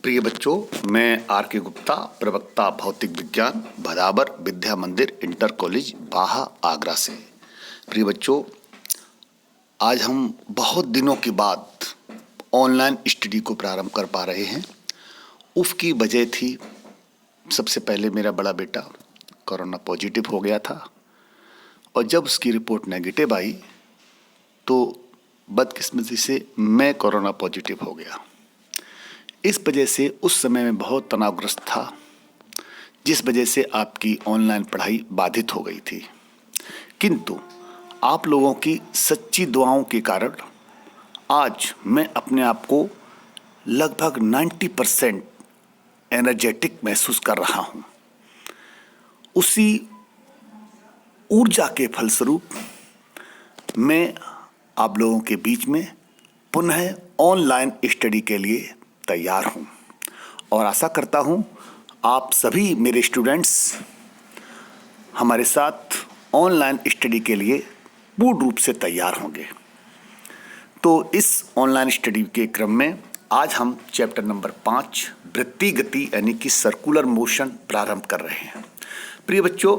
प्रिय बच्चों, मैं आर के गुप्ता, प्रवक्ता भौतिक विज्ञान, भदावर विद्या मंदिर इंटर कॉलेज बाहा आगरा से। प्रिय बच्चों, आज हम बहुत दिनों के बाद ऑनलाइन स्टडी को प्रारंभ कर पा रहे हैं। उसकी वजह थी, सबसे पहले मेरा बड़ा बेटा कोरोना पॉजिटिव हो गया था और जब उसकी रिपोर्ट नेगेटिव आई तो बदकिस्मती से मैं कोरोना पॉजिटिव हो गया। इस वजह से उस समय में बहुत तनावग्रस्त था, जिस वजह से आपकी ऑनलाइन पढ़ाई बाधित हो गई थी। किंतु आप लोगों की सच्ची दुआओं के कारण आज मैं अपने आप को लगभग 90% एनर्जेटिक महसूस कर रहा हूँ। उसी ऊर्जा के फलस्वरूप मैं आप लोगों के बीच में पुनः ऑनलाइन स्टडी के लिए तैयार हूँ और आशा करता हूँ आप सभी मेरे स्टूडेंट्स हमारे साथ ऑनलाइन स्टडी के लिए पूर्ण रूप से तैयार होंगे। तो इस ऑनलाइन स्टडी के क्रम में आज हम चैप्टर नंबर 5 वृत्तीय गति यानी कि सर्कुलर मोशन प्रारंभ कर रहे हैं। प्रिय बच्चों,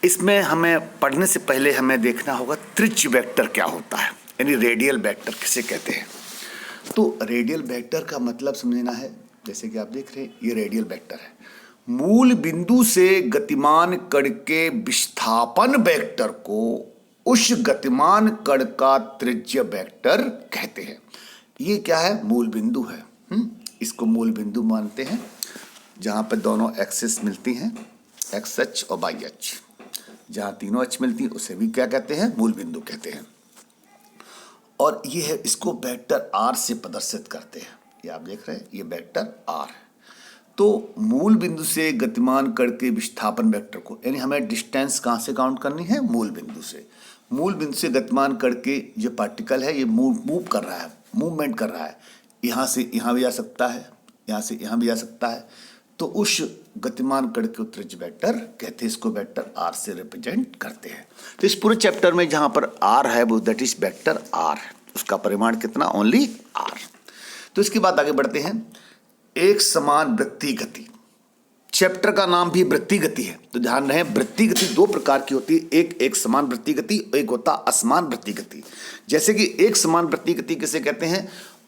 इसमें हमें पढ़ने से पहले हमें देखना होगा त्रिज्य वेक्टर क्या होता है, यानी रेडियल वेक्टर किसे कहते हैं। तो रेडियल वेक्टर का मतलब समझना है। जैसे कि आप देख रहे हैं, ये रेडियल वेक्टर है। मूल बिंदु से गतिमान कण के विस्थापन वेक्टर को उस गतिमान कण का त्रिज्य वेक्टर कहते हैं। ये क्या है? मूल बिंदु है। इसको मूल बिंदु मानते हैं, जहां पर दोनों एक्सिस मिलती हैं, एक्स अक्ष और वाई अक्ष। जहां तीनों अक्ष मिलती है उसे भी क्या कहते हैं? मूल बिंदु कहते हैं। और ये है, इसको वेक्टर आर से प्रदर्शित करते हैं। ये आप देख रहे हैं, ये वेक्टर आर है। तो मूल बिंदु से गतिमान कण के विस्थापन वेक्टर को, यानी हमें डिस्टेंस कहाँ से काउंट करनी है? मूल बिंदु से। मूल बिंदु से गतिमान कण के जो पार्टिकल है, ये मूव कर रहा है, मूवमेंट कर रहा है। यहाँ से यहाँ भी आ सकता है, यहाँ से यहाँ भी आ सकता है। तो उस गतिमान कण के त्रिज्य वेक्टर कहते हैं। इसको वेक्टर आर से रिप्रेजेंट करते हैं। तो इस पूरे चैप्टर में जहां पर आर है वो दैट इज वेक्टर आर है। उसका परिमाण कितना? Only R. तो इसके बाद आगे बढ़ते हैं। एक समान वृत्तीय गति, चैप्टर का नाम भी वृत्तीय गति है। तो ध्यान रहे, वृत्तीय गति दो प्रकार की होती है। एक समान वृत्तीय गति, एक होता असमान वृत्तीय गति। जैसे कि एक समान वृत्तीय गति किसे कहते हैं?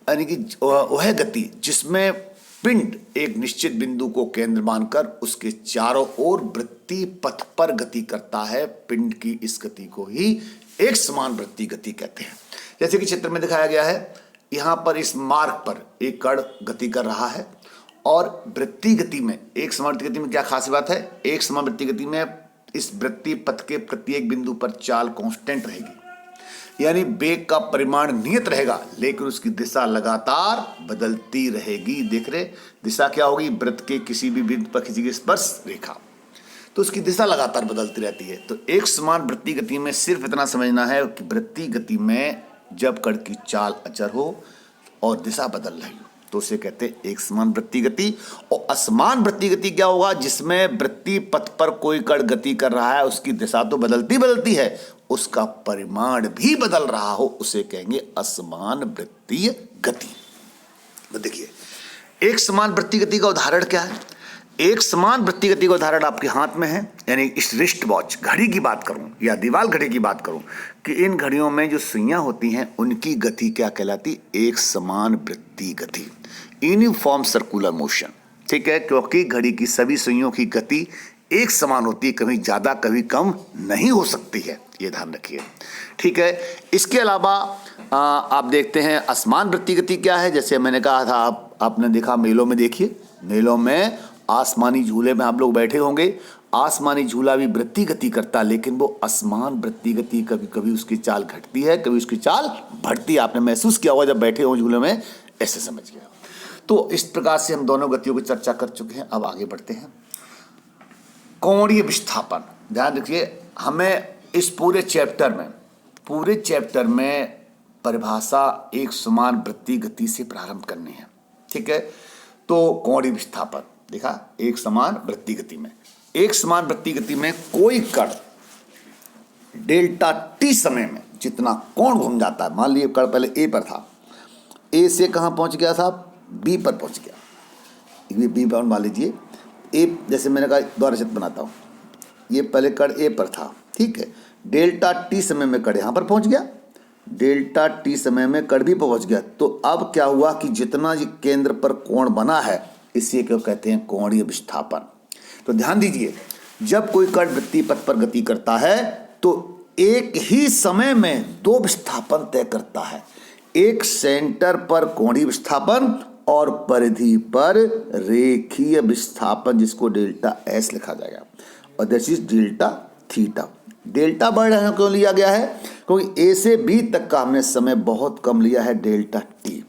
यानी कि वह गति जिसमें पिंड एक निश्चित बिंदु को केंद्र मानकर उसके चारों ओर वृत्तीय पथ पर गति करता है। पिंड की इस गति को ही एक समान वृत्तीय गति कहते हैं। जैसे कि चित्र में दिखाया गया है, यहाँ पर इस मार्ग पर एक कण गति कर रहा है और वृत्तीय गति में, एक समान वृत्तीय गति में क्या खास बात है? एक समान वृत्तीय गति में इस वृत्तीय पथ के प्रत्येक बिंदु पर चाल कांस्टेंट रहेगी, यानी वेग का परिमाण नियत रहेगा, लेकिन उसकी दिशा लगातार बदलती रहेगी। देख रहे, दिशा क्या होगी? वृत्त के किसी भी बिंदु पर खींची गई स्पर्श रेखा, तो उसकी दिशा लगातार बदलती रहती है। तो एक समान वृत्तीय गति में सिर्फ इतना समझना है कि वृत्तीय गति में जब कण की चाल अचर हो और दिशा बदल रही हो तो उसे कहते हैं एक समान वृत्तीय गति। और असमान वृत्तीय गति क्या होगा? जिसमें वृत्तीय पथ पर कोई कण गति कर रहा है, उसकी दिशा तो बदलती है, उसका परिमाण भी बदल रहा हो, उसे कहेंगे असमान वृत्तीय गति। तो देखिए, एक समान वृत्तीय गति का उदाहरण क्या है? एक समान वृत्तीय गति का उदाहरण आपके हाथ में है, यानी इस रिस्ट वॉच घड़ी की बात करूं या दीवार घड़ी की बात करूं कि इन घड़ियों में जो सुइयां होती हैं उनकी गति क्या कहलाती? एक समान वृत्तीय गति, यूनिफॉर्म सर्कुलर मोशन। ठीक है, क्योंकि घड़ी की सभी सुइयों की गति एक समान होती है, कभी ज्यादा कभी कम नहीं हो सकती है, ये ध्यान रखिए। ठीक है, इसके अलावा आप देखते हैं असमान वृत्तीय गति क्या है। जैसे मैंने कहा था, आपने देखा मेलों में, देखिए मेलों में आसमानी झूले में आप लोग बैठे होंगे। आसमानी झूला भी वृत्तीय गति करता है, लेकिन वो असमान वृत्तीय गति, कभी कभी उसकी चाल घटती है, कभी उसकी चाल बढ़ती है। आपने महसूस किया होगा जब बैठे हो झूले में, ऐसे समझ गया। तो इस प्रकार से हम दोनों गतियों की चर्चा कर चुके हैं। अब आगे बढ़ते हैं। कोणीय विस्थापन, ध्यान रखिए, हमें इस पूरे चैप्टर में परिभाषा एक समान वृत्तीय गति से प्रारंभ करनी है। ठीक है, तो कोणीय विस्थापन देखा, एक समान वृत्तीय गति में, एक समान वृत्तीय गति में कोई कण डेल्टा टी समय में जितना कोण घूम जाता है, मान लीजिए कण पहले ए पर था, ए से कहां पहुंच गया था? बी पर पहुंच गया। ये बी बाउंड मान लीजिए, ए जैसे मैंने कहा द्वारा चित्र बनाता हूँ, ये पहले कण ए पर था, ठीक है, डेल्टा टी समय में कण यहाँ पर पहुँच गया, डेल्टा टी समय में कण भी पहुँच गया। तो अब क्या हुआ कि जितना ये केंद्र पर कोण बना है इसी को कहते हैं कोणीय विस्थापन। तो ध्यान दीजिए, जब कोई कण वृत्तीय पथ पर गति करता है तो एक ही समय में दो विस्थापन तय करता है, एक सेंटर पर कोणीय विस्थापन और परिधि पर रेखीय विस्थापन, जिसको डेल्टा एस लिखा जाएगा, और this is delta theta. Delta word यहाँ क्यों लिया गया है? क्योंकि ए से बी तक का हमने समय बहुत कम लिया है, डेल्टा टी,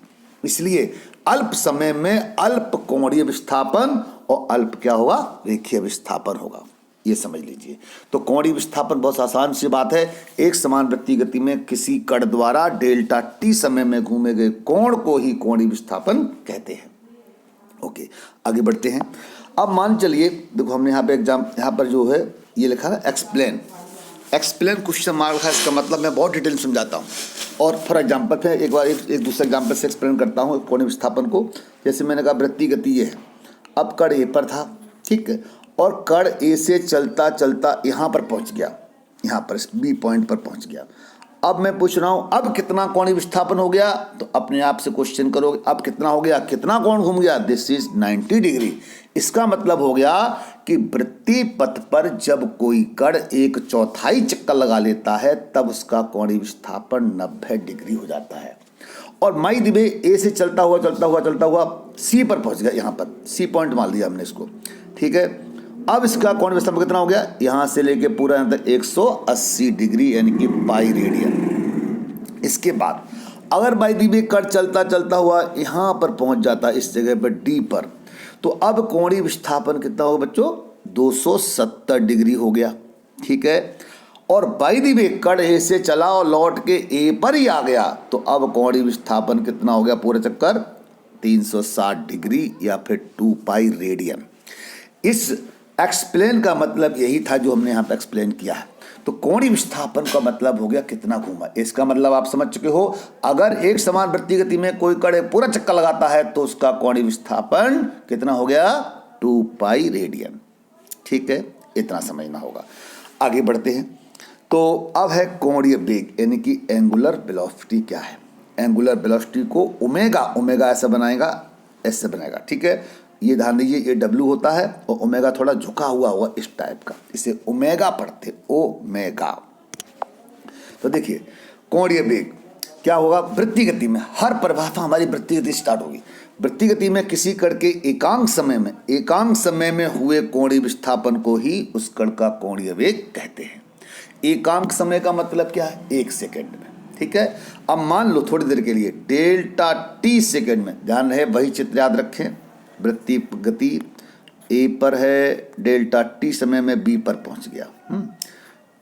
इसलिए अल्प समय में अल्प कोणीय विस्थापन और अल्प क्या होगा, रेखीय विस्थापन होगा, ये समझ लीजिए। तो कोणीय विस्थापन बहुत आसान सी बात है, एक समान वृत्तीय गति में किसी कण द्वारा डेल्टा टी समय में घूमे गए कोण को ही कोणीय विस्थापन कहते हैं। ओके, आगे बढ़ते हैं। अब मान चलिए, देखो हमने यहाँ पे एग्जाम, यहाँ पर जो है ये लिखा है एक्सप्लेन, एक्सप्लेन क्वेश्चन मार्क है, इसका मतलब मैं बहुत डिटेल समझाता हूँ। और फॉर एग्जाम्पल फिर एक बार एक दूसरे एग्जाम्पल से एक्सप्लेन करता हूँ कोणीय विस्थापन को। जैसे मैंने कहा वृत्तीय गति ये है, अब कण ए पर था, ठीक है, और कण ए से चलता चलता यहाँ पर पहुँच गया, यहाँ पर बी पॉइंट पर पहुँच गया। अब मैं पूछ रहा हूँ अब कितना कोणीय विस्थापन हो गया, तो अपने आप से क्वेश्चन करोगे अब कितना हो गया, कितना कोण घूम गया, दिस इज 90 डिग्री। इसका मतलब हो गया कि वृत्तीय पथ पर जब कोई कण एक चौथाई चक्कर लगा लेता है तब उसका कोणीय विस्थापन 90 डिग्री हो जाता है। और माई दिवे ए से चलता हुआ सी पर पहुंच गया, यहाँ पर सी पॉइंट मान लिया हमने इसको, ठीक है। अब इसका कोणीय विस्थापन कितना हो गया, यहाँ से लेके पूरा यहाँ तक 180 डिग्री यानी कि पाई रेडियन। इसके बाद अगर बाई दिवे कण चलता हुआ यहाँ पर पहुंच जाता है इस जगह पर डी पर, तो अब कोणीय विस्थापन कितना होगा बच्चों, 270 डिग्री हो गया, ठीक है। और बाई द वे कण ए से चला और लौट के ए पर ही आ गया, तो अब कोणीय विस्थापन कितना हो गया पूरे चक्कर, 360 डिग्री या फिर 2 पाई रेडियन। इस एक्सप्लेन का मतलब यही था जो हमने यहाँ पे एक्सप्लेन किया है। तो कोणीय विस्थापन का मतलब हो गया कितना घूमा, इसका मतलब आप समझ चुके हो। अगर एक समान वृत्तीय गति में कोई कण पूरा चक्कर लगाता है तो उसका कोणीय विस्थापन कितना हो गया, 2 पाई रेडियन, ठीक है, इतना समझना होगा। आगे बढ़ते हैं। तो अब है कोणीय वेग यानी कि एंगुलर वेलोसिटी क्या है। एंगुलर वेलोसिटी को ओमेगा ऐसा बनाएगा, ऐसे बनाएगा, ठीक है। ये ध्यान दीजिए, ये डब्ल्यू होता है और ओमेगा थोड़ा झुका हुआ इस टाइप का, इसे ओमेगा पढ़ते, ओमेगा। तो देखिए कोणीय वेग क्या होगा, वृत्तीय गति में हर परिभाषा हमारी वृत्तीय गति स्टार्ट होगी। वृत्तीय गति में किसी कण के एकांक समय में हुए कोणीय विस्थापन को ही उस कण का कोणीय वेग कहते हैं। एकांक समय का मतलब क्या है, 1 सेकेंड में, ठीक है। अब मान लो थोड़ी देर के लिए डेल्टा टी सेकेंड में, ध्यान रहे वही चित्र याद रखें, वृत्तीय गति ए पर है, डेल्टा टी समय में बी पर पहुंच गया,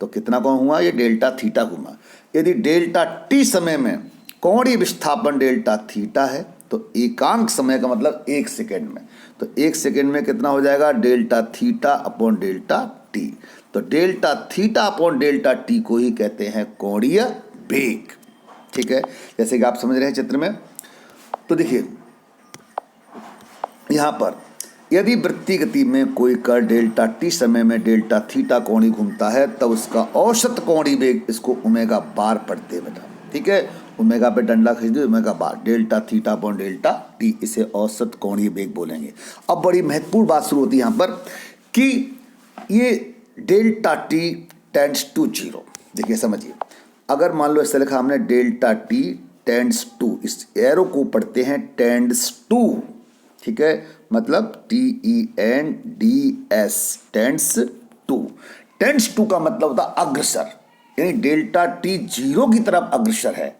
तो कितना कौन हुआ, ये डेल्टा थीटा घुमा। यदि डेल्टा टी समय में कोणीय विस्थापन डेल्टा थीटा है तो एकांक समय का मतलब 1 सेकेंड में, तो 1 सेकेंड में कितना हो जाएगा, delta theta upon delta T. तो delta theta upon delta T को ही कहते हैं कोणीय वेग, ठीक है, जैसे कि आप समझ रहे हैं चित्र में। तो देखिए यहाँ पर यदि वृत्तीय गति में कोई कण डेल्टा टी समय में डेल्टा थीटा कोणीय घूमता है तब उसका औसत कोणीय वेग, इसको ओमेगा बार पढ़ते हैं बेटा, ठीक है। ओमेगा पे डंडा खींच दो, ओमेगा बार, delta theta upon delta T, इसे औसत कोणीय वेग बोलेंगे। अब बड़ी महत्वपूर्ण बात शुरू होती है यहाँ पर कि ये डेल्टा टी टेंड्स टू 0। देखिए समझिए, अगर मान लो ऐसा लिखा हमने डेल्टा टी टेंड्स टू, इस एरो को पढ़ते हैं टेंड्स टू, ठीक है, मतलब TENDS, tends to. Tends to का मतलब होता है अग्रसर, यानी डेल्टा टी 0 की तरफ अग्रसर है।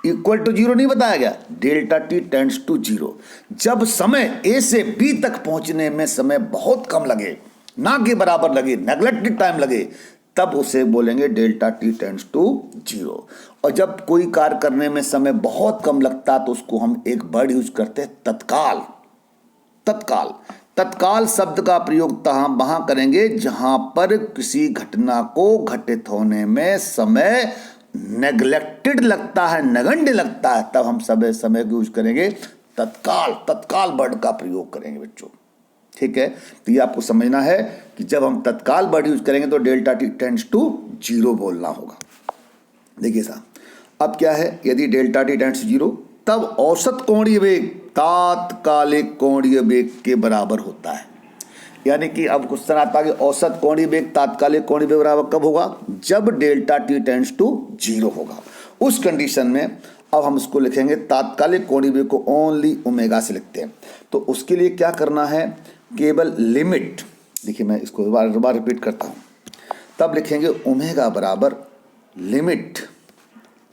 इक्वल टू 0 नहीं बताया गया, डेल्टा टी टेंड्स टू 0। जब समय ए से बी तक पहुंचने में समय बहुत कम लगे, ना के बराबर लगे, नेग्लेक्टेड टाइम लगे, तब उसे बोलेंगे डेल्टा टी टेंड्स टू 0। और जब कोई कार्य करने में समय बहुत कम लगता तो उसको हम एक वर्ड यूज करते हैं तत्काल। तत्काल शब्द का प्रयोग वहां करेंगे जहां पर किसी घटना को घटित होने में समय नेग्लेक्टेड लगता है, नगण्य लगता है, तब हम समय को यूज करेंगे तत्काल तत्काल वर्ड का प्रयोग करेंगे बच्चों, ठीक है। तो ये आपको समझना है कि जब हम तत्काल वर्ड यूज करेंगे तो डेल्टा टी टेंड्स टू 0 बोलना होगा। देखिए साहब, अब क्या है, यदि डेल्टा टी टेंड्स टू 0 तब औसत कोणीय वेग तात्कालिक कोणीय वेग के बराबर होता है। यानी कि अब क्वेश्चन आता है कि औसत कोणीय वेग तात्कालिक कोणीय वेग बराबर कब होगा, जब डेल्टा टी टेंड्स टू 0 होगा। उस कंडीशन में अब हम इसको लिखेंगे तात्कालिक कोणीय वेग को ओनली ओमेगा से लिखते हैं। तो उसके लिए क्या करना है, केवल लिमिट, देखिए मैं इसको बार बार रिपीट करता हूँ, तब लिखेंगे ओमेगा बराबर लिमिट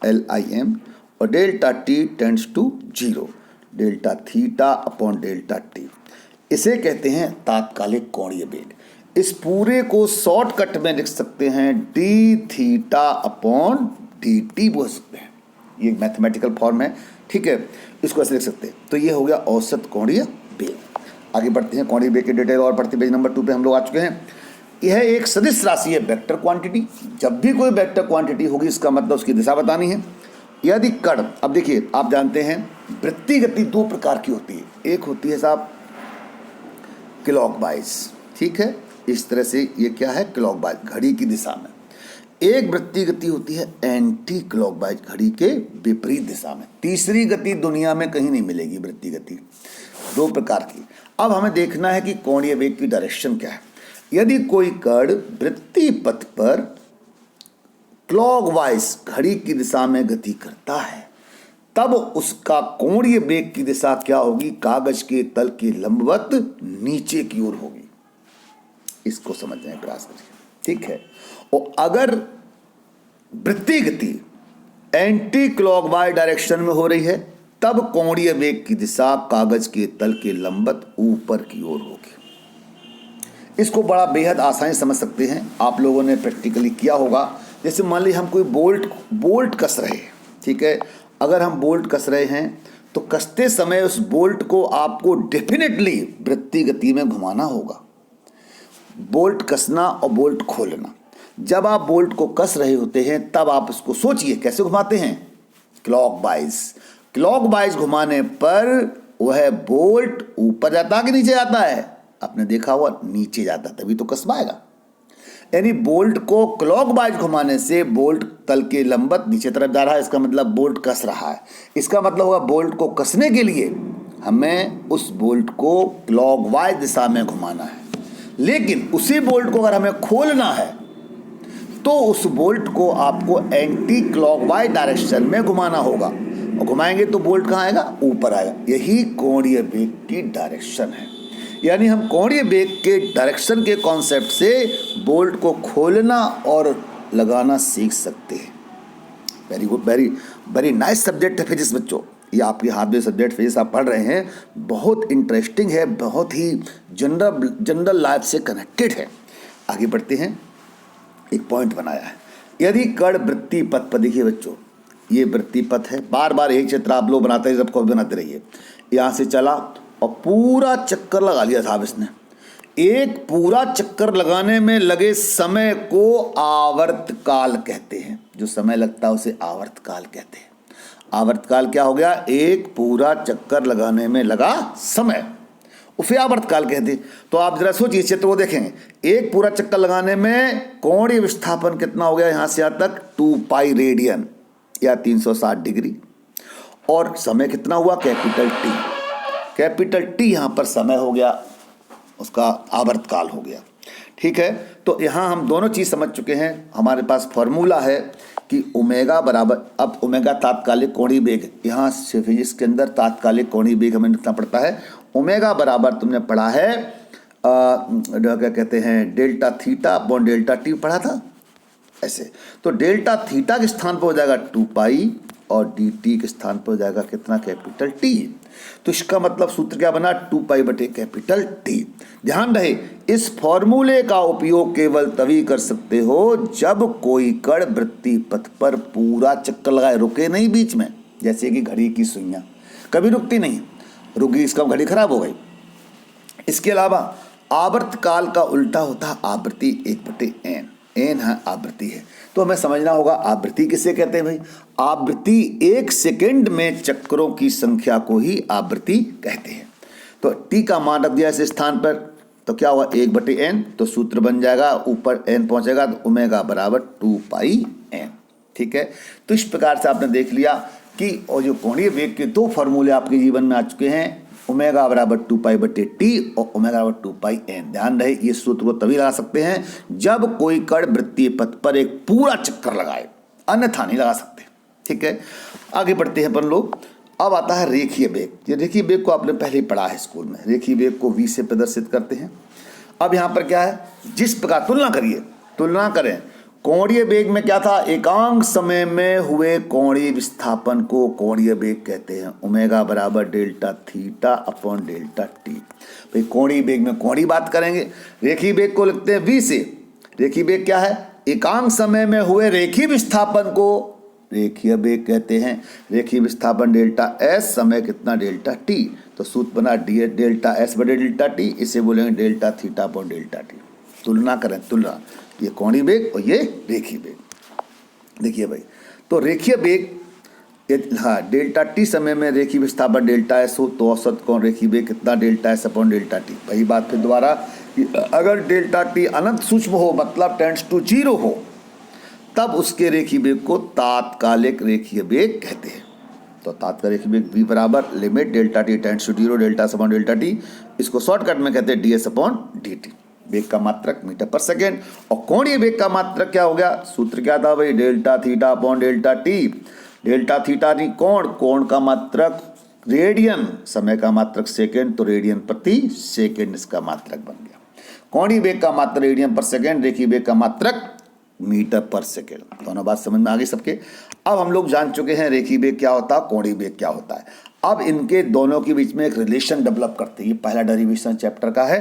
LIM और delta T tends to 0 delta theta upon delta T, इसे कहते हैं तात्कालिक कोणीय वेग। इस पूरे को शॉर्टकट में लिख सकते हैं D theta upon D T बोल सकते हैं, ये मैथमेटिकल फॉर्म है, ठीक है, इसको ऐसे लिख सकते हैं। तो ये हो गया औसत कोणीय वेग। आगे बढ़ते हैं, कोणीय वेग की डिटेल और पढ़ते पेज नंबर 2 पे हम लोग आ चुके हैं। यह एक सदिश राशि है, वेक्टर क्वांटिटी। जब भी कोई वेक्टर क्वांटिटी होगी इसका मतलब उसकी दिशा बतानी है। यदि कण, अब देखिए आप जानते हैं वृत्तीय गति 2 प्रकार की होती है, एक होती है साहब क्लॉकवाइज, ठीक है, इस तरह से ये क्या है क्लॉकवाइज, घड़ी की दिशा में। एक वृत्तीय गति होती है एंटी क्लॉकवाइज, घड़ी के विपरीत दिशा में। तीसरी गति दुनिया में कहीं नहीं मिलेगी वृत्तीय गति, 2 प्रकार की। अब हमें देखना है कि कोणीय वेग की डायरेक्शन क्या है। यदि कोई कण वृत्तीय पथ पर क्लॉकवाइज घड़ी की दिशा में गति करता है तब उसका कोणीय वेग की दिशा क्या होगी, कागज के तल के लंबवत नीचे की ओर होगी। इसको समझने का प्रयास करिए, ठीक है। और अगर वृत्तीय गति एंटी क्लॉकवाइज डायरेक्शन में हो रही है तब कोणीय वेग की दिशा कागज के तल के लंबवत ऊपर की ओर होगी। इसको बड़ा बेहद आसानी समझ सकते हैं, आप लोगों ने प्रैक्टिकली किया होगा। जैसे मान लीजिए हम कोई बोल्ट कस रहे हैं, ठीक है, अगर हम बोल्ट कस रहे हैं तो कसते समय उस बोल्ट को आपको डेफिनेटली वृत्तीय गति में घुमाना होगा। बोल्ट कसना और बोल्ट खोलना, जब आप बोल्ट को कस रहे होते हैं तब आप इसको सोचिए कैसे घुमाते हैं, क्लॉकवाइज घुमाने पर वह बोल्ट ऊपर जाता है कि नीचे जाता है, आपने देखा हुआ नीचे जाता, तभी तो कस पाएगा। यानी बोल्ट को क्लॉकवाइज घुमाने से बोल्ट तल के लंबवत नीचे तरफ जा रहा है, इसका मतलब बोल्ट कस रहा है। इसका मतलब होगा बोल्ट को कसने के लिए हमें उस बोल्ट को क्लॉकवाइज दिशा में घुमाना है। लेकिन उसी बोल्ट को अगर हमें खोलना है तो उस बोल्ट को आपको एंटी क्लॉकवाइज डायरेक्शन में घुमाना होगा, और घुमाएंगे तो बोल्ट कहाँ आएगा, ऊपर आएगा। यही कोणीय वेग की डायरेक्शन है। यानी हम कोणीय वेग के डायरेक्शन के कॉन्सेप्ट से बोल्ट को खोलना और लगाना सीख सकते हैं। Very good, very nice subject है फिजिक्स बच्चों। ये आपके हाथ में सब्जेक्ट फिजिक्स आप पढ़ रहे हैं, बहुत इंटरेस्टिंग है, बहुत ही जनरल लाइफ से कनेक्टेड है। आगे बढ़ते हैं, एक पॉइंट बनाया है। यदि कण वृत्तीय पथ पर, देखिए बच्चों ये वृत्तीय पथ है, बार बार एक चित्र आप लोग बनाते हैं, सबको बनाते रहिए। यहाँ से चला और पूरा चक्कर लगा लिया साहब इसने। एक पूरा चक्कर लगाने में लगे समय को आवर्तकाल कहते हैं। जो समय लगता है उसे आवर्तकाल कहते हैं। आवर्तकाल क्या हो गया, एक पूरा चक्कर लगाने में लगा समय, उसे आवर्तकाल कहते हैं। तो आप जरा सोचिए, चित्र को देखेंगे, एक पूरा चक्कर लगाने में कोणीय विस्थापन कितना हो गया, यहाँ से यहाँ तक 2 पाई रेडियन या 360 डिग्री, और समय कितना हुआ, कैपिटल टी यहाँ पर समय हो गया, उसका आवर्तकाल हो गया, ठीक है। तो यहाँ हम दोनों चीज़ समझ चुके हैं। हमारे पास फॉर्मूला है कि ओमेगा बराबर, अब ओमेगा तात्कालिक कोणीय वेग, यहाँ से फिजिक्स के अंदर तात्कालिक कोणीय वेग हमें लिखना पड़ता है। ओमेगा बराबर तुमने पढ़ा है क्या कहते हैं, delta theta upon delta T पढ़ा था ऐसे। तो डेल्टा थीटा के स्थान पर हो जाएगा 2 पाई और डी टी के स्थान पर हो जाएगा कितना, कैपिटल टी। तो इसका मतलब सूत्र क्या बना, 2 पाई बटे कैपिटल टी। ध्यान रहे, इस फॉर्मूले का उपयोग केवल तभी कर सकते हो जब कोई कण वृत्तीय पथ पर पूरा चक्कर लगाए, रुके नहीं बीच में। जैसे कि घड़ी की सुइयां कभी रुकती नहीं, रुक गई इसका घड़ी खराब हो गई। इसके अलावा आवर्तकाल का उल्टा होता है आवृत्ति 1/n। एन है आवृत्ति है। तो हमें समझना होगा आवृत्ति किसे कहते हैं भाई। आवृत्ति 1 सेकेंड में चक्रों की संख्या को ही आवृत्ति कहते हैं। तो टी का मान रख दिया इस स्थान पर, तो क्या हुआ 1/n, तो सूत्र बन जाएगा, ऊपर n पहुंचेगा तो ओमेगा बराबर 2πn। ठीक है, तो इस प्रकार से आपने देख लिया कि और जो कोणीय वेग के 2 फॉर्मूले आपके जीवन में आ चुके हैं, ओमेगा बराबर 2π/t और ओमेगा बराबर 2πn। ध्यान रहे ये सूत्र को तभी लगा सकते हैं जब कोई कण वृत्तीय पथ पर एक पूरा चक्कर लगाए, अन्यथा नहीं लगा सकते। ठीक है, आगे बढ़ते हैं अपन लोग। अब आता है रेखीय वेग। ये रेखीय वेग को आपने पहले ही पढ़ा है स्कूल में। रेखीय वेग को v से प्रदर्शित करते हैं। अब यहाँ पर क्या है, जिस प्रकार तुलना करें कोणीय वेग में क्या था, एकांक समय में हुए कोणीय विस्थापन को कोणीय वेग कहते हैं। ओमेगा बराबर delta theta upon delta T. भाई कोणीय वेग में कोणीय बात करेंगे, रेखीय वेग को लिखते हैं v से। रेखीय वेग क्या है, एकांक समय में हुए रेखीय विस्थापन को रेखीय वेग कहते हैं। रेखीय विस्थापन डेल्टा एस, समय कितना डेल्टा टी, तो सूत्र बना डी डेल्टा एस बटे डेल्टा टी, इसे बोलेंगे delta theta upon delta T. तुलना करें, तुलना, ये कोणीय वेग और ये रेखीय वेग। देखिए भाई, तो रेखीय वेग, हाँ, डेल्टा टी समय में रेखीय विस्थापन डेल्टा एस हो तो औसत कोण रेखीय वेग कितना delta S upon delta T. वही बात फिर दोबारा, अगर डेल्टा टी अनंत सूक्ष्म हो मतलब टेंड्स टू 0 हो, तब उसके रेखीय वेग को तात्कालिक रेखीय वेग कहते हैं। तो तात्कालिक रेखीय वेग v बराबर limit delta T tends to 0 delta S upon delta T, इसको शॉर्टकट में कहते हैं ds अपॉन dt। वेग का मात्रक मीटर पर सेकेंड। और कोणीय वेग का मात्रक क्या हो गया, सूत्र क्या था भाई, delta theta upon delta T. Delta theta नहीं कोण का मात्रक रेडियन, समय का मात्रक सेकेंड, तो रेडियन प्रति सेकेंड इसका मात्रक बन गया। कोणीय वेग का मात्रक रेडियन पर सेकेंड, रेखीय वेग का मात्रक मीटर पर सेकेंड। दोनों बात समझ में आ गई सबके। अब हम लोग जान चुके हैं रेखीय वेग क्या होता है, कोणीय वेग क्या होता है। अब इनके दोनों के बीच में एक रिलेशन डेवलप करते हैं। ये पहला डेरिवेशन चैप्टर का है।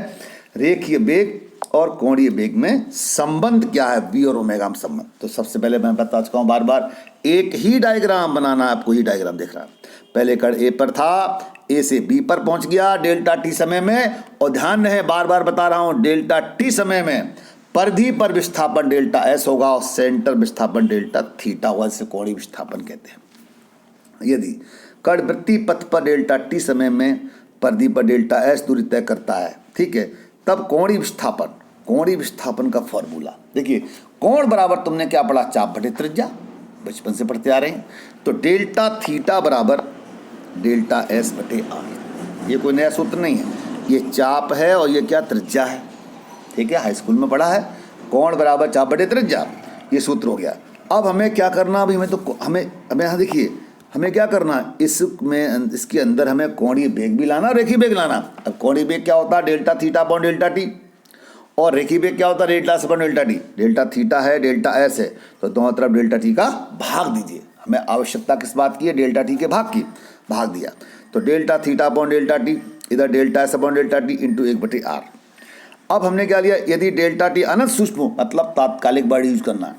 रेखीय वेग और कोणीय वेग में संबंध क्या है, v और ओमेगा में संबंध। तो सबसे पहले मैं बता चुका हूं बार बार, एक ही डायग्राम बनाना है आपको। ही डायग्राम देख रहा है, पहले कण ए पर था, ए से बी पर पहुंच गया डेल्टा टी समय में, और ध्यान रहे बार बार बता रहा हूं, डेल्टा टी समय में परिधि पर विस्थापन डेल्टा एस होगा और सेंटर विस्थापन डेल्टा थीटा होगा, जिसे कोणीय विस्थापन कहते हैं। यदि कण वृत्तीय पथ पर डेल्टा टी समय में परिधि पर डेल्टा एस दूरी तय करता है, ठीक है, तब कोणीय विस्थापन का फॉर्मूला देखिए। कोण बराबर तुमने क्या पढ़ा, चाप बटे त्रिज्या, बचपन से पढ़ते आ रहे हैं। तो डेल्टा थीटा बराबर डेल्टा एस बटे आर। ये कोई नया सूत्र नहीं है, ये चाप है और ये क्या, त्रिज्या है। ठीक है, हाई स्कूल में पढ़ा है, कोण बराबर चाप बटे त्रिज्या, ये सूत्र हो गया। अब हमें क्या करना, अभी हमें यहाँ देखिए, हमें क्या करना, इसके अंदर हमें कोणीय वेग भी लाना, रेखीय वेग लाना। अब कोणीय वेग क्या होता है, delta theta upon delta T, और रेखीय वेग क्या होता है, delta S upon delta T. Delta theta है, डेल्टा एस है, तो दोनों तरफ डेल्टा टी का भाग दीजिए। हमें आवश्यकता किस बात की है, डेल्टा टी के भाग की, भाग दिया। तो delta theta upon delta T, इधर delta S upon delta T into 1/r। अब हमने क्या लिया, यदि डेल्टा टी अनंत सूक्ष्म मतलब तात्कालिक वर्ड यूज करना है,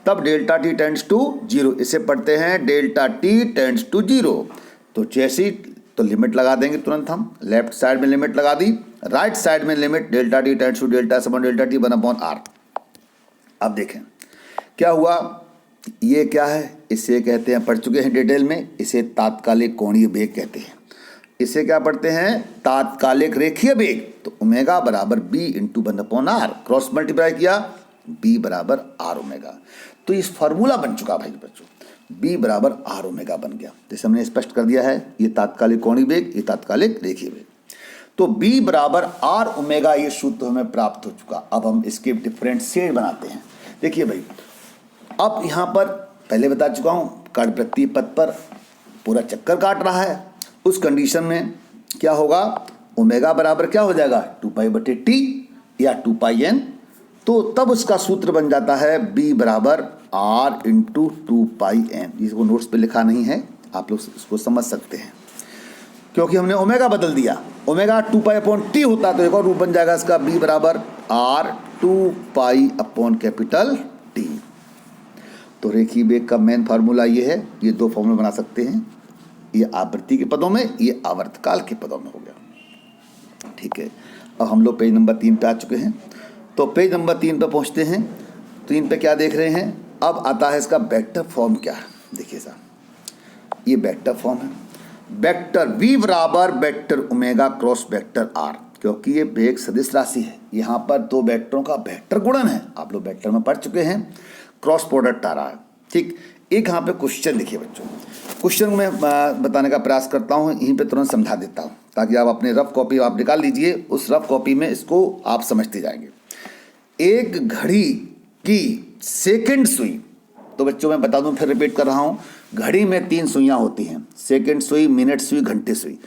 तब डेल्टा टी टेंड्स टू 0, इसे पढ़ते हैं डेल्टा टी टेंड्स टू 0। तो जैसे ही तो लिमिट लगा देंगे तुरंत हम, लेफ्ट साइड में लिमिट लगा दी, राइट साइड में limit delta T tends to delta S upon delta T 1/r। अब देखें क्या हुआ, ये क्या है, इसे कहते हैं, पढ़ चुके हैं डिटेल में, इसे तात्कालिक कोणीय वेग कहते हैं। इसे क्या पढ़ते हैं, तात्कालिक रेखीय वेग। तो ओमेगा बराबर b into 1/r, cross multiply किया, b बराबर r ओमेगा। तो इस फॉर्मूला बन चुका भाई बच्चों, b बराबर r ओमेगा बन गया। जैसे हमने स्पष्ट कर दिया है, ये तात्कालिक कोणीय वेग, ये तात्कालिक रेखीय वेग। तो b बराबर r ओमेगा, ये सूत्र हमें प्राप्त हो चुका। अब हम इसके डिफरेंशिएट बनाते हैं। देखिए भाई, अब यहाँ पर पहले बता चुका हूँ, कण वृत्तीय पथ पर पूरा चक्कर काट रहा है, उस कंडीशन में क्या होगा, ओमेगा बराबर क्या हो जाएगा, 2π/t या 2πn। तो तब उसका सूत्र बन जाता है b बराबर r इंटू 2πn। इसको नोट्स पे लिखा नहीं है, आप लोग इसको समझ सकते हैं, क्योंकि हमने ओमेगा बदल दिया। ओमेगा 2π/t होता तो एक और रूप बन जाएगा इसका, b बराबर r 2π/T। तो रेखीय वेग का मेन फार्मूला ये है, ये दो फॉर्मूला बना सकते हैं, ये आवृत्ति के पदों में, ये आवर्तकाल के पदों में हो गया। ठीक है, अब हम लोग पेज नंबर 3 पे आ चुके हैं। तो पेज नंबर 3 पे पहुंचते हैं। तो इन पे क्या देख रहे हैं, अब आता है इसका वेक्टर फॉर्म क्या है। देखिए साहब, ये वेक्टर फॉर्म है, वेक्टर v बराबर vector omega cross vector r, क्योंकि ये वेग सदिश राशि है, यहाँ पर दो वेक्टरों का वेक्टर गुणन है, आप लोग वेक्टर में पढ़ चुके हैं, क्रॉस प्रोडक्ट आ रहा है। ठीक, एक यहाँ पे क्वेश्चन लिखिए बच्चों, क्वेश्चन में बताने का प्रयास करता हूँ, यहीं पे तुरंत समझा देता हूँ ताकि आप अपने रफ कॉपी आप निकाल लीजिए, उस रफ कॉपी में इसको आप समझते जाएंगे। एक घड़ी की सेकंड सुई, तो बच्चों मैं बता दूं, फिर रिपीट कर रहा हूँ, घड़ी में 3 सुइयाँ होती हैं, सेकंड सुई, मिनट सुई, घंटे सुई।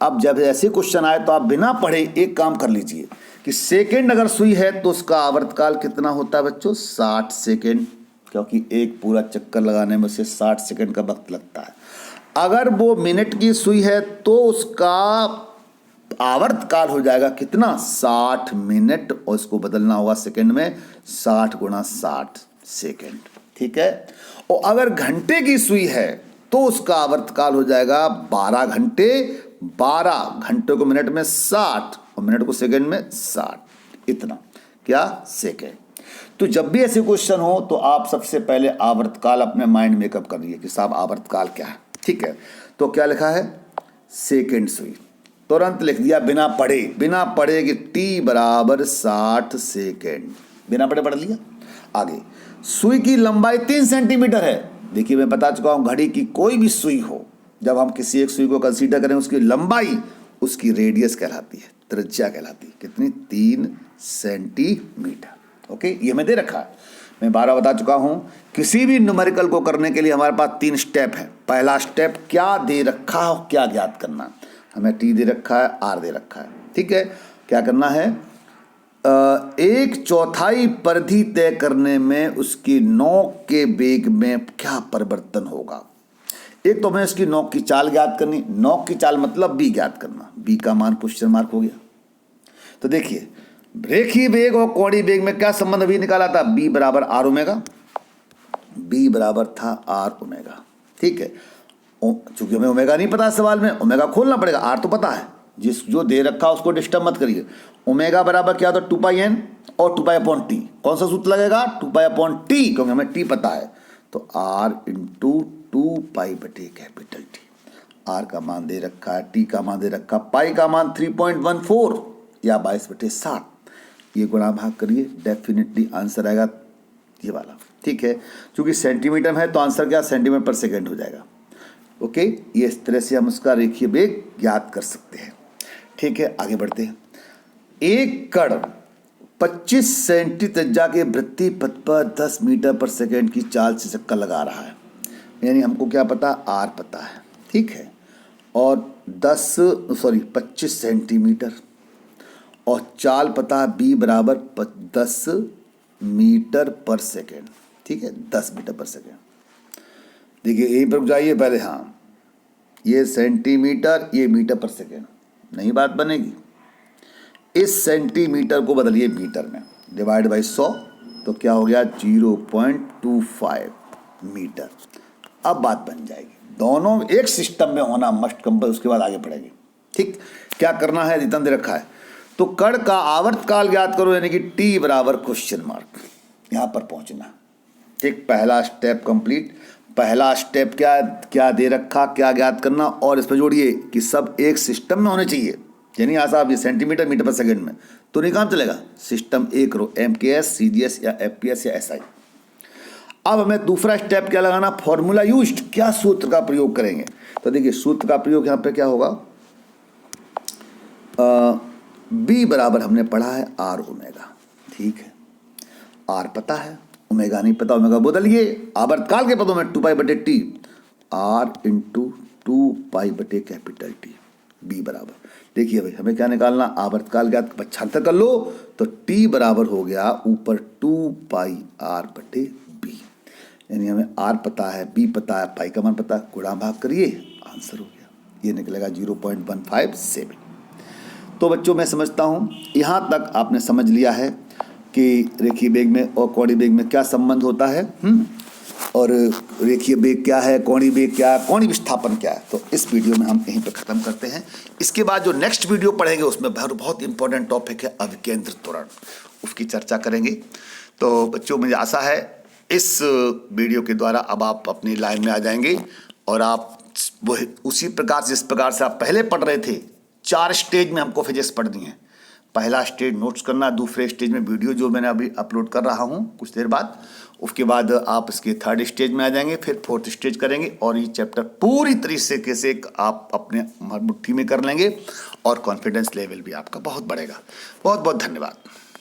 अब जब ऐसे क्वेश्चन आए तो आप बिना पढ़े एक काम कर लीजिए कि सेकंड अगर सुई है तो उसका आवर्तकाल कितना होता है बच्चों, 60 सेकंड, क्योंकि एक पूरा चक्कर लगाने में उसे 60 सेकंड का वक्त लगता है। अगर वो मिनट की सुई है तो उसका आवर्तकाल हो जाएगा कितना, 60 मिनट, और इसको बदलना होगा सेकंड में, 60 गुणा 60 सेकंड। ठीक है, और अगर घंटे की सुई है तो उसका आवर्तकाल हो जाएगा 12 घंटे, 12 घंटे को मिनट में 60 और मिनट को सेकंड में 60, इतना क्या सेकंड। तो जब भी ऐसे क्वेश्चन हो तो आप सबसे पहले आवर्तकाल अपने माइंड मेकअप करिए कि साहब आवर्तकाल क्या है। ठीक है, तो क्या लिखा है, सेकंड सुई, तुरंत लिख दिया बिना पढ़े कि t बराबर 60 सेकेंड, बिना पढ़े पढ़ लिया। आगे, सुई की लंबाई 3 सेंटीमीटर है। देखिए मैं बता चुका हूं, घड़ी की कोई भी सुई हो, जब हम किसी एक सुई को कंसीडर करें, उसकी लंबाई उसकी रेडियस कहलाती है, त्रिज्या कहलाती है, कितनी, 3 सेंटीमीटर। ओके, ये मैं दे रखा है, मैं 12 बता चुका हूं। किसी भी न्यूमेरिकल को करने के लिए हमारे पास 3 स्टेप है। पहला स्टेप क्या दे रखा है, क्या ज्ञात करना, हमें t दे रखा है, r दे रखा है। ठीक है, क्या करना है, 1/4 परिधि तय करने में उसकी नोक के वेग में क्या परिवर्तन होगा। एक तो हमें इसकी नोक की चाल ज्ञात करनी, नोक की चाल मतलब b ज्ञात करना, b का मान क्वेश्चन मार्क हो गया। तो देखिए रेखीय वेग और कोणीय वेग में क्या संबंध अभी निकाला था, b बराबर r ओमेगा, b बराबर था r ओमेगा। ठीक है, चूंकि हमें ओमेगा नहीं पता सवाल में, ओमेगा खोलना पड़ेगा, आर तो पता है, जो दे रखा उसको डिस्टर्ब मत करिए। ओमेगा बराबर क्या होता है, 2πn और 2π/t, कौन सा सूत्र लगेगा, 2π/t, क्योंकि हमें t पता है, तो r इंटू 2π/T। r का मान दे रखा है, t का मान दे रखा, पाई का मान 3.14 या 22/60, ये गुणा भाग करिए, डेफिनेटली आंसर आएगा ये वाला। ठीक है, चूंकि सेंटीमीटर है तो आंसर क्या, सेंटीमीटर पर सेकेंड हो जाएगा। ओके, ये इस तरह से हम उसका रेखीय वेग ज्ञात कर सकते हैं। ठीक है, आगे बढ़ते हैं। एक कण 25 सेंटी त्रिज्या के वृत्तीय पथ पर 10 मीटर पर सेकेंड की चाल से चक्कर लगा रहा है, यानी हमको क्या पता, आर पता है। ठीक है, और 25 सेंटीमीटर, और चाल पता है b बराबर 10 मीटर पर सेकेंड। ठीक है, 10 मीटर पर सेकेंड। देखिए यहीं पर जाइए पहले, हाँ ये सेंटीमीटर, ये मीटर पर सेकेंड, नहीं बात बनेगी। इस सेंटीमीटर को बदलिए मीटर में, डिवाइड बाई 100, तो क्या हो गया, 0.25 मीटर। अब बात बन जाएगी, दोनों एक सिस्टम में होना मस्ट कंपल, उसके बाद आगे बढ़ेंगे। ठीक, क्या करना है, रिटर्न दे रखा है, तो कण का आवर्तकाल ज्ञात करो, यानी कि t बराबर क्वेश्चन मार्क, यहाँ पर पहुँचना। ठीक, पहला स्टेप कंप्लीट। पहला स्टेप क्या दे रखा, क्या ज्ञात करना, और इस पर जोड़िए कि सब एक सिस्टम में होने चाहिए, यानी यहाँ साहब ये सेंटीमीटर मीटर पर सेकंड में तो नहीं काम चलेगा, सिस्टम एक रो, MKS, CGS या FPS या SI। अब हमें दूसरा स्टेप क्या लगाना, फॉर्मूला यूज्ड, क्या सूत्र का प्रयोग करेंगे। तो देखिए सूत्र का प्रयोग यहाँ पे क्या होगा, b बराबर हमने पढ़ा है r ओमेगा। ठीक है, r पता है, ओमेगा नहीं पता, ओमेगा बदलिए आवर्तकाल के पदों में 2π/T, r into 2π/T, b बराबर। देखिए भाई हमें क्या निकालना, आवर्तकाल ज्ञात, 75 कर लो तो t बराबर हो गया ऊपर 2πr/b, यानी हमें r पता है, b पता है, पाई का मान पता है, गुणा भाग करिए, आंसर हो गया, ये निकलेगा 0.157। तो बच्चों मैं समझता हूँ यहाँ तक आपने समझ लिया है कि रेखीय वेग में और कोणीय वेग में क्या संबंध होता है। और रेखीय वेग क्या है, कोणीय वेग क्या है, कोणीय विस्थापन क्या है। तो इस वीडियो में हम यहीं पे ख़त्म करते हैं। इसके बाद जो नेक्स्ट वीडियो पढ़ेंगे उसमें बहुत इंपॉर्टेंट टॉपिक है अभिकेंद्र त्वरण, उसकी चर्चा करेंगे। तो बच्चों, मुझे आशा है इस वीडियो के द्वारा अब आप अपनी लाइन में आ जाएंगे और आप वही उसी प्रकार जिस प्रकार से आप पहले पढ़ रहे थे। 4 स्टेज में हमको फिजिक्स पढ़नी है। पहला स्टेज नोट्स करना, दूसरे स्टेज में वीडियो जो मैंने अभी अपलोड कर रहा हूँ कुछ देर बाद, उसके बाद आप इसके 3rd स्टेज में आ जाएंगे, फिर 4th स्टेज करेंगे और ये चैप्टर पूरी तरीके से आप अपने मुट्ठी में कर लेंगे और कॉन्फिडेंस लेवल भी आपका बहुत बढ़ेगा। बहुत बहुत धन्यवाद।